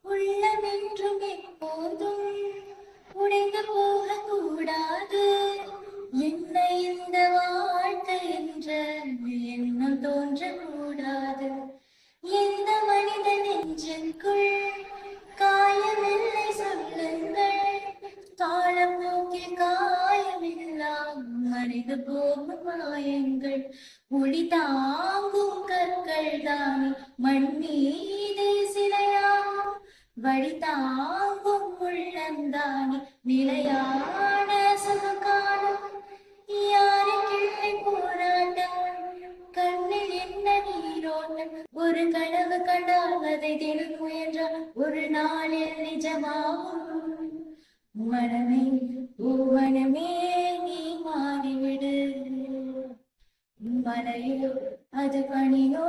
உள்ளமென்றும் எப்போதும் உடைந்து போகக்கூடாது. என்ன இந்த வாழ்க்கை என்ற எண்ணம் தோன்றக்கூடாது. எந்த மனித நெஞ்சுக்குள் காயமில்லை சொல்லுங்கள். காலப்போக்கில் காயமெல்லாம் மறைந்து போகும் மாயங்கள். ஒளி தாங்கும் கற்கள் தானே மண் மீது சிலையாகும். வழி தாங்கும் உள்ளந்தானே நிலையான சுககாலம். யாருக்கில்லை போராட்டம், கண்ணில் என்ன நீரோட்டம். ஒரு கனவு கண்டால் அதை தினம் முயன்றால் ஒரு நாளில் நிஜமாகும். மனமே ஓ மனமே நீ மாறிவிடு. மலையோ அது பணியோ